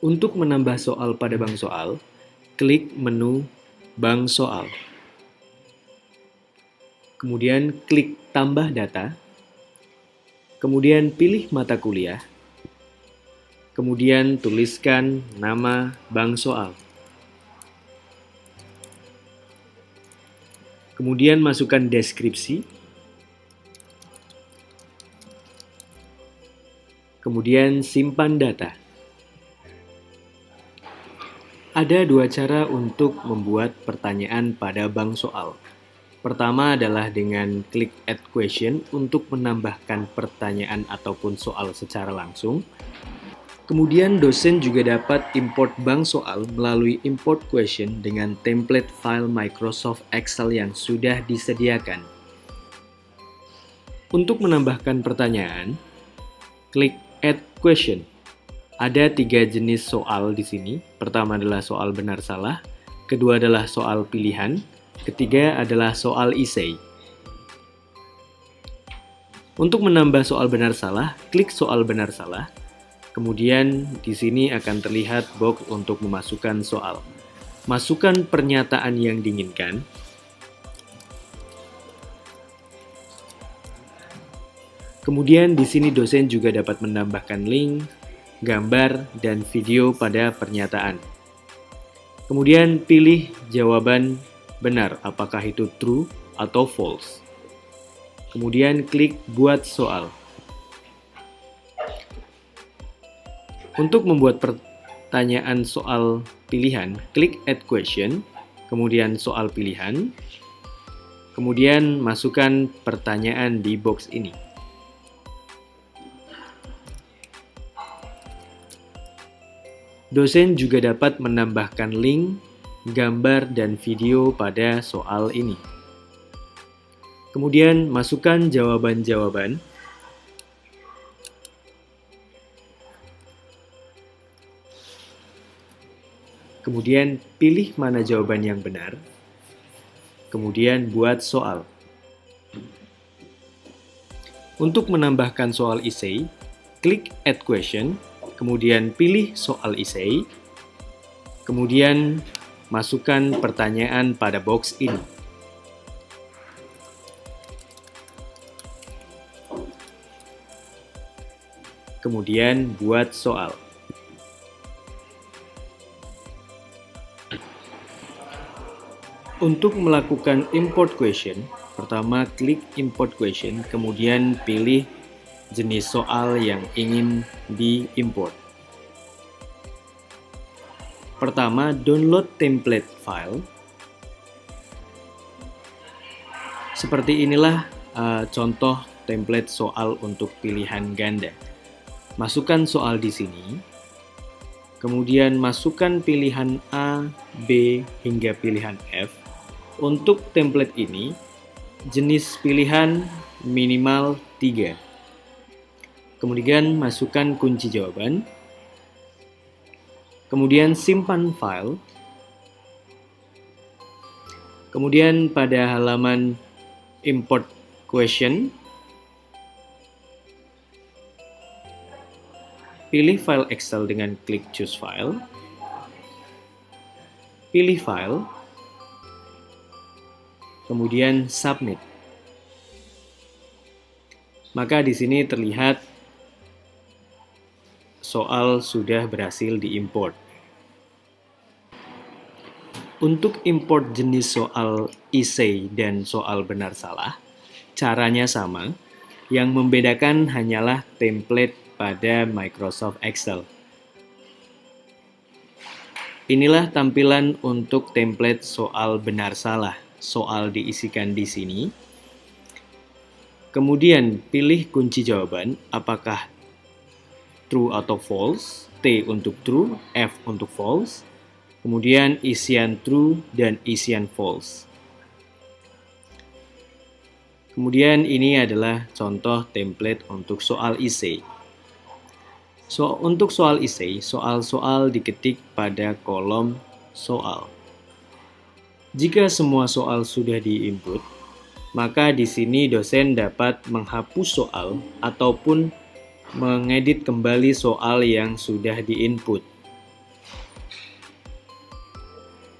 Untuk menambah soal pada bank soal, klik menu Bank Soal. Kemudian klik Tambah Data. Kemudian pilih mata kuliah. Kemudian tuliskan nama bank soal. Kemudian masukkan deskripsi. Kemudian simpan data. Ada dua cara untuk membuat pertanyaan pada bank soal. Pertama adalah dengan klik Add Question untuk menambahkan pertanyaan ataupun soal secara langsung. Kemudian dosen juga dapat import bank soal melalui import question dengan template file Microsoft Excel yang sudah disediakan. Untuk menambahkan pertanyaan, klik Add Question. Ada 3 jenis soal di sini. Pertama adalah soal benar salah, kedua adalah soal pilihan, ketiga adalah soal essay. Untuk menambah soal benar salah, klik soal benar salah. Kemudian di sini akan terlihat box untuk memasukkan soal. Masukkan pernyataan yang diinginkan. Kemudian di sini dosen juga dapat menambahkan link, gambar, dan video pada pernyataan. Kemudian pilih jawaban benar, apakah itu true atau false. Kemudian klik buat soal. Untuk membuat pertanyaan soal pilihan, klik Add Question, kemudian soal pilihan, kemudian masukkan pertanyaan di box ini. Dosen juga dapat menambahkan link, gambar, dan video pada soal ini. Kemudian masukkan jawaban-jawaban. Kemudian pilih mana jawaban yang benar. Kemudian buat soal. Untuk menambahkan soal essay, klik Add Question, kemudian pilih soal essay, kemudian masukkan pertanyaan pada box ini. Kemudian buat soal. Untuk melakukan import question, pertama klik import question, kemudian pilih jenis soal yang ingin diimport. Pertama, download template file. Seperti inilah contoh template soal untuk pilihan ganda. Masukkan soal di sini, kemudian masukkan pilihan A, B, hingga pilihan F. Untuk template ini, jenis pilihan minimal 3. Kemudian masukkan kunci jawaban. Kemudian simpan file. Kemudian pada halaman import question, pilih file Excel dengan klik choose file. Pilih file. Kemudian submit. Maka di sini terlihat soal sudah berhasil diimport. Untuk import jenis soal essay dan soal benar salah, caranya sama. Yang membedakan hanyalah template pada Microsoft Excel. Inilah tampilan untuk template soal benar salah. Soal diisikan di sini. Kemudian pilih kunci jawaban, apakah true atau false, T untuk true, F untuk false. Kemudian isian true dan isian false. Kemudian ini adalah contoh template untuk soal essay. Untuk soal essay, soal-soal diketik pada kolom soal. Jika semua soal sudah diinput, maka di sini dosen dapat menghapus soal ataupun mengedit kembali soal yang sudah diinput.